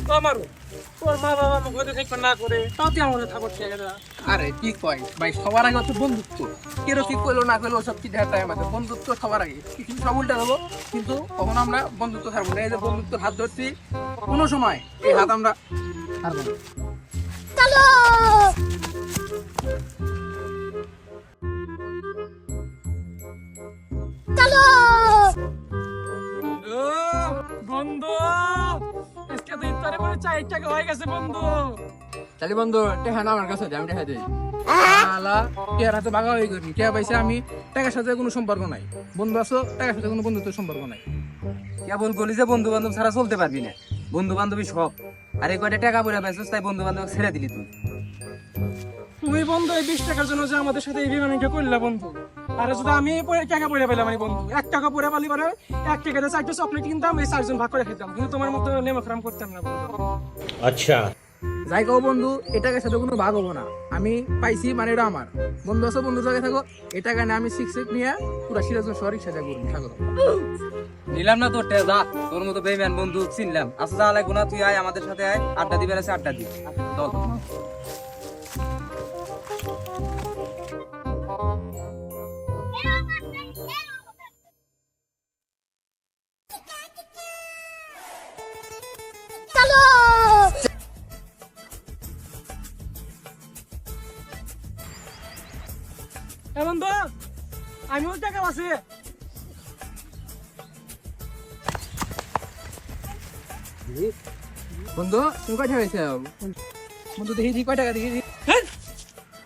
তো আমারও তোর মা বাবা আমাকে হয়তো দেখবে না করে তাও তুই আমার থাকো ঠিক আছে। আরে কি কয় ভাই, সবার আগে হচ্ছে বন্ধুত্ব। কেউ কি করলো না করলো সব কি দেখা যায় আমাদের বন্ধুত্ব সবার আগে, কিন্তু সব উল্টা দেবো। কিন্তু কখনো আমরা বন্ধুত্ব ছাড়বো না। এই যে বন্ধুত্বের হাত ধরছি, কোনো সময় এই হাত আমরা ছাড়বো না। বন্ধু আজকে তো ইফতারে করে 4 টাকা হয়ে গেছে বন্ধু। তাহলে বন্ধু টেহা না আমার কাছে দে, আমি টেহা দিই। আলা টেহার হাতে ভাগা হয়ে গেছি, টেহা পাইছে আমি, টাকার সাথে কোনো সম্পর্ক নাই। বন্ধু আছো, টাকার সাথে কোনো বন্ধুত্বের সম্পর্ক নাই। কেবল বলি যে বন্ধু বান্ধব ছাড়া চলতে পারবি না, বন্ধু বান্ধবী সব। আর এই কয়টা টাকা পয়সা পাইছিস তাই বন্ধু বান্ধব ছেড়ে দিলি তুই। তুমি বন্ধু এই 20 টাকার জন্য যে আমাদের সাথে এই বেমানিটা করলা বন্ধু, আর যদি আমি টাকা পয়সা পেলাম মানে বন্ধু 1 টাকা পয়সা পালি পরে 1 টাকাতে 4টা চকলেট কিনতাম, এই 4 জন ভাগ করে খেতাম, কিন্তু তোমার মতো নেমখরাম করতাম না বন্ধু। अच्छा যাই কও বন্ধু, এ টাকার সাথে কোনো ভাগ হবো না। আমি পাইছি মানে এটা আমার। বন্ধু আছো, বন্ধু জায়গায় থাকো। এ টাকা নিয়ে আমি সিক্স নিয়ে পুরো সিরাজগঞ্জ শহর রিক্সা করবো। স্বাগত। নিলাম না তোর যা, তোর মতো বেইমান বন্ধু চিনলাম। আচ্ছা যা লাগবো না, তুই আয় আমাদের সাথে আয়, আড্ডা দিবে আছে আড্ডা দি চল। এ বন্ধু আমিও টাকা আছে। বন্ধু তুমি কয় টাকা হয়েছে? বন্ধু দেখি দি কয় টাকা দেখি দি।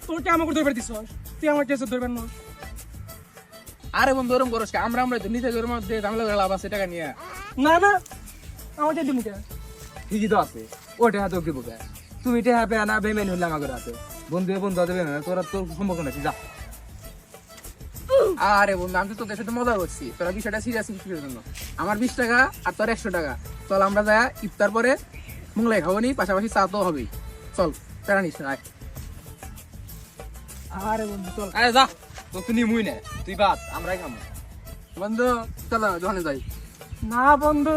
তোর কে আমাকে ধরবার দিছ, তুই আমার কেসে ধরবেন না। আরে বন্ধু ওরম করস কে? আমরা তো নিজেদের মধ্যে ঝামেলা করে লাভ আছে টাকা নিয়ে। না না আমাকে দিবি কে? ঠিকই তো আছে, ওটা হাতে দিব কে? তুমি টেহা পেয়া না বেইমান হইলে আমাদের হাতে। বন্ধু বন্ধু হাতে বেইমান, তোরা তোর সম্পর্ক নাই, তুই যা। আরে বন্ধু আমি তো তোদের সাথে মজা করছি, তোরা বিষয়টা সিরিয়াস কিসের জন্য? আমার 20 টাকা আর তোর 100 টাকা। চল আমরা যাই ইফতার পরে মোংলাই খাবো নি, পাশাপাশি চা তো হবেই। চল টাকা নিস না। আরে বন্ধু চল। আরে যা, তোর তো নিমুই না, তুই বাদ, আমরাই খাবো। বন্ধু চলো দোকানে যাই। না বন্ধু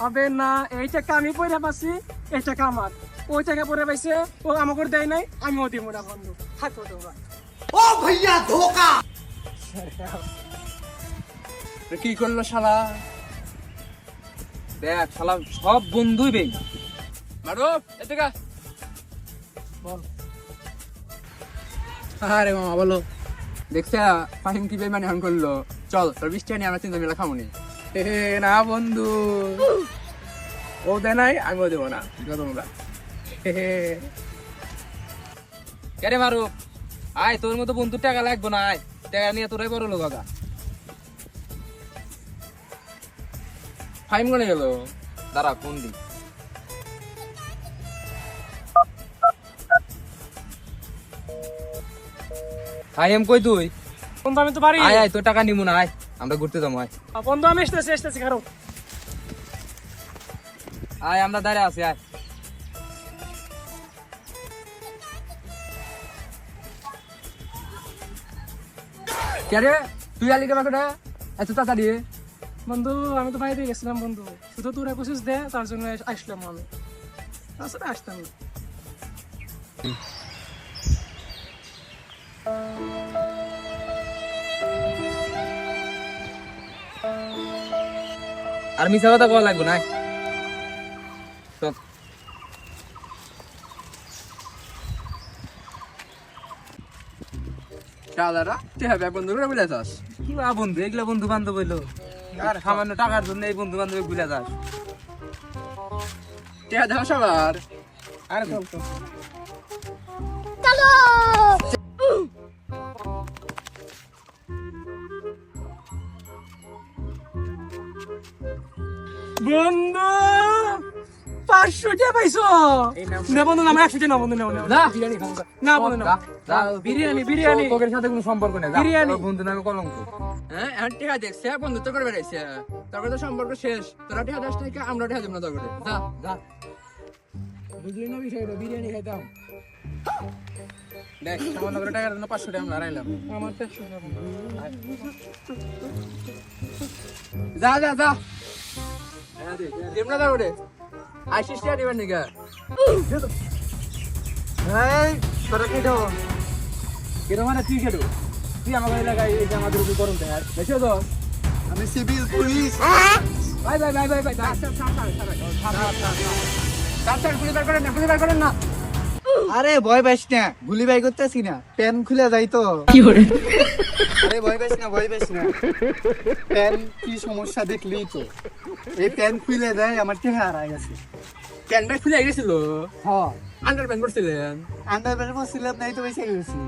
হবে না, এই টাকা আমি পয়সা পাচ্ছি, এই টাকা আমার। ওই টাকা পরে পাইছে, ও আমাকে দেয় নাই, আমিও দিব না বন্ধু। থাকো তোমরা। কি করলো শালা? দেখ শালা সব বন্ধুই বেইমান। মারো এ টাকা বল। আরে মামা বলো, দেখছে ফাহিম কি বেমানি হন করলো? চল তোর 20 টাকা নিয়ে আমরা 3 জন মিলে খামুনি। না বন্ধু, ও দেয় নাই আমিও দেবো না, তোমরা। কেরে মারো, আয় তোর মতো বন্ধুর টাকা লাগবো না, আয় টাকা নিয়ে তোরাই বড় লোক আগা। ফাহিম কোনে গেল? দাঁড়া ফোন দি। আইএম কই তুই? বন্ধু আমি তো পারি। আয় আয়, তোর টাকা নিমু না, আয় আমরা ঘুরতে যাবো, আয় বন্ধু আমি আসতেছি কারো। আয় আমরা দাঁড়িয়ে আছি, আয়। কে রে তুই আলি কে বাকটা এত তাড়াতাড়ি? বন্ধু আমি তো বাইরে গেছিলাম বন্ধু, শুধু তোরা কোশিস দে, তার জন্য আসলাম আমি, তাছাড়া আসতাম না। আর মিছা কথা কওয়া লাগবো না, আয়। চল। দাদারা তুই হবে বন্ধু করে বুঝে যাস? কি বা বন্ধু, এগুলা বন্ধু বান্ধব হইলো? আর সামান্য টাকার জন্য এই বন্ধু বান্ধব ভুলে যাস? টেহা দেওয়া সবার। আরে চল চল। বন্ধু 500 টাকা পাইছো? না বন্ধু আমরা 100 টাকা না বন্ধু, যা বিরিয়ানি খাবো। না বন্ধু না। যা বিরিয়ানি তোদের সাথে কোনো সম্পর্ক নেই, যা। বিরিয়ানি। তোর বন্ধু নামে কলঙ্ক। হ্যাঁ এখন টেহা দেখছে বন্ধুত্ব করে বেড়াইছে, তারপরে তো সম্পর্ক শেষ। তোরা টেহা 10 টাকা, আমরা টেহা দেব না তোর করে। যা যা, বুঝলি না বিষয়টা? বিরিয়ানি খাইতাম। দেখ সামান্য করে টাকার জন্য 500 টাকা আমরা হারাইলাম। আমার 500 টাকা বন্ধু। যা যা যা। দেবনা দাও রে আইসিস টিয়া দিবেন নাকি এই তোরা কেটো কেটো মানে তুই কেটো তুই আমাদের এলাকায় এই যে আমাদের উপর গরম দেয় দেখছো তো আমি সিভিল পুলিশ। ভাই গুলি বার করেন না আরে ভয় পাইস না, গুলি বাই করতেছি না, প্যান খুলে যাই তো। আরে ভয় পাইস না, ভয় পাইস না, প্যান কি সমস্যা দেখলি তো, এই প্যান খুলে দেয় আমার চেহারা হারাই গেছে। প্যান্টটা খুলে গেছিল হ্যাঁ আন্ডার প্যান্ট করছিলেন আন্ডার প্যান্ট পরছিলাম নাই তো বেঁচে গেছি।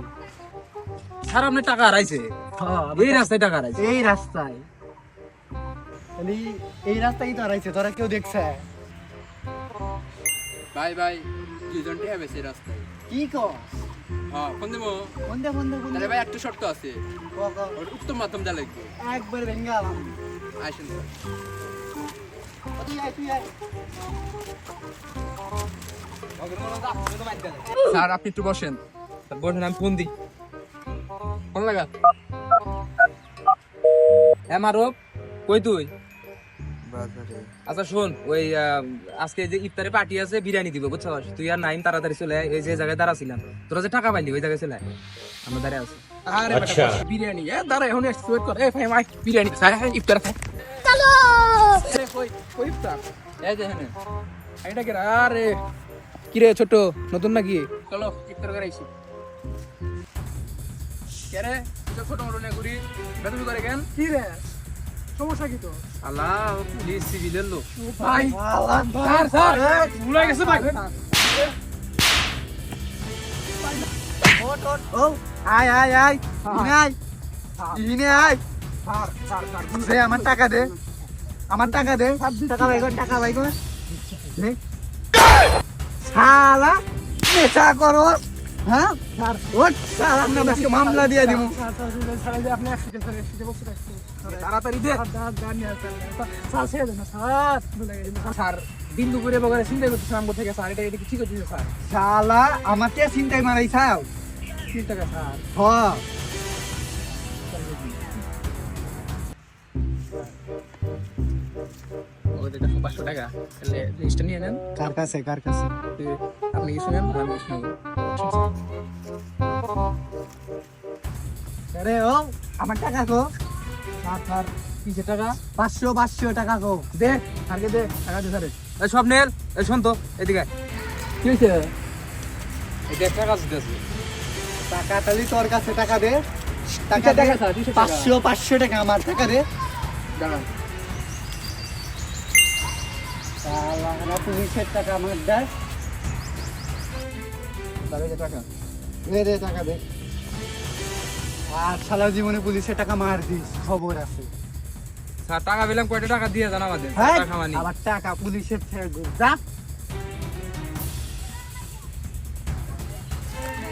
স্যার আপনি টাকা হারাইছে এই রাস্তায় টাকা হারাইছে এই রাস্তায় খালি এই রাস্তায় তো হারাইছে, তোরা কেউ দেখছে? ভাই দুইজন টিয়া বেশি রাস্তায় কি কর হ্যাঁ ফোন দেবো বন্ধে বন্ধে বন্ধে তাহলে ভাই একটা শর্ত আছে ওর উত্তম মাধ্যম যা লাগবে একবার ভেঙে গেলাম। আসেন স্যার তুই আয়, তুই আয়। স্যার আপনি একটু বসেন বসেন আমি ফোন দিই ফোন লাগা মারব কই তুই আচ্ছা শোন ওই আজকে যে ইফতারে পার্টি আছে বিরিয়ানি দিব বুঝছস তুই আর নাইম তাড়াতাড়ি চলে আয় এই যে জায়গায় দাঁড়া ছিলাম তোরা যে টাকা পাইলি ওই জায়গায় চলে আয় আমরা দাঁড়িয়ে আছি আরে আচ্ছা বিরিয়ানি দাঁড়া এখন একটু ওয়েট কর ভাই মাই বিরিয়ানি স্যার ইফতার খাই চলো কই ইফতার এই যে হ্যাঁ এটা কি আরে কি রে ছোট নতুন নাকি চলো ইফতার করে আইছি কে রে তুই ছোট মোটো না ঘুরি বেতন করে কেন কি রে সমস্যা কি তো আল্লাহ পুলিশ সিভিলের লোক ভাই স্যার ভুলে গেছে ভাই ও আয় আয় আয় ইনে আয় ইনে আয়। দে আমার টাকা দে, আমার টাকা দে, টাকা বাইকন, টাকা বাইকন। শালা নেশা করো হ্যাঁ, ওঠ শালা আমরা আজকে মামলা দিয়ে দিব। আপনি তাড়াতাড়ি দে স্যার ছেড়ে দেন স্যার স্যার দিন দুপুরে বগরে চিন্তা করতেছিলাম কোথা থেকে স্যার এটা কি করতেছে স্যার শালা আমাকে চিন্তাই মারাইছাও। 30 টাকা স্যার হ ওদের কাছে 500 টাকা তাহলে লিস্টটা নিয়ে নেন কার কাছে, কার কাছে? আপনি কিছু নেন আমি কিছু নেব আরে ও আমার টাকা গো, স্যার 30 টাকা 500 টাকা গো। দে আগে দে টাকা দে স্যার এই স্বপ্নেল এই শোন তো এদিকে আয়। কি হয়েছে এটা একটা কাজ দিতেছে টাকা তাহলে তোর কাছে টাকা দে, টাকা টাকা দে, স্যার 200 টাকা 500 টাকা আমার টাকা দে। দাঁড়ান শালা পুলিশের টাকা আমার দেয়, দাঁড়িয়ে টাকা দে দে টাকা দে। আর সারা জীবনে পুলিশের টাকা মার দিস, খবর আছে। স্যার টাকা পেলাম কয়টা টাকা দিয়ে জানা আমাদের হ্যাঁ টাকা মানি আবার টাকা পুলিশের থেকে যা।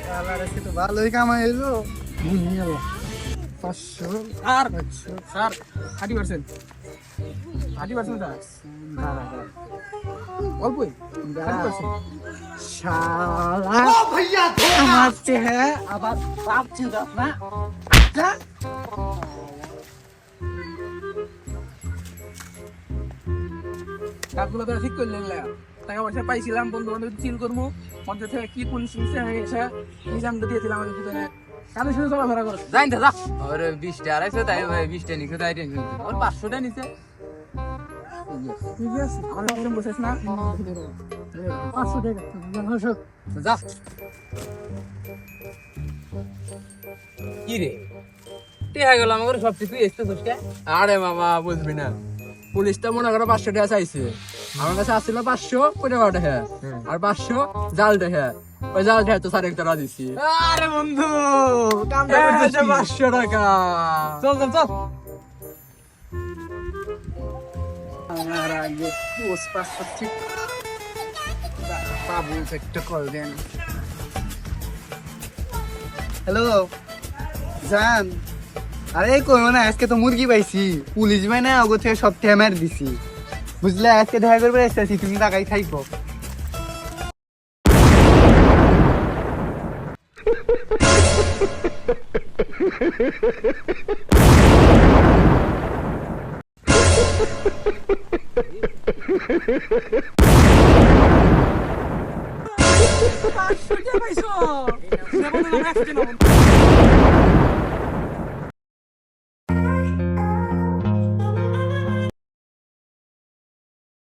শালার আজকে তো ভালোই কামাই এলো। 500 স্যার স্যার 30% 30% স্যার অল্পই 30% শালা আমার চেহারা আবার ভাবছি না যা। কাজগুলো তো ঠিক করলেন না টাকা পয়সা পাইছিলাম বন্ধু বান্ধব চিল করবো মধ্যে থেকে কি পুলিশ এসে নিজামটা দিয়েছিলাম আমাদের ভিতরে কাদের সাথে চলাফেরা করো জানি তো যা ওরে 20টা আড়াইশো তাই 20টা নিখে তাই টেনশন ওর 500টা নিচে ঠিক আছে আমার কাছে বসেছ না 500 টাকা যা কি রে টেহা গেল আমাকে সব কিছু এসতে দোষটা আরে বাবা বুঝবি না পুলিশটা মনে করো 500 টাকা চাইছে আমার কাছে আসছিল 500 টাকা আর 500 জাল টাকা ওই জাল টাকা তো স্যার একটা দিছি আরে বন্ধু কামটা এই করছিস যে 500 টাকা চল চল চল আমার আগে পোস্ট পাস করছি, বাবু একটা কল দেন। হ্যালো জান, আরে কইও না, আজকে তো মুরগি পাইছি, পুলিশ ভাই না ওগো থেকে সব ট্যামার দিছি, বুঝলে? আজকে দেখা করবে এসেছি, তুমি টাকাই খাইবো। 500 টাকা পাইছো না বন্ধু, আমরা 100 টাকা না বন্ধু।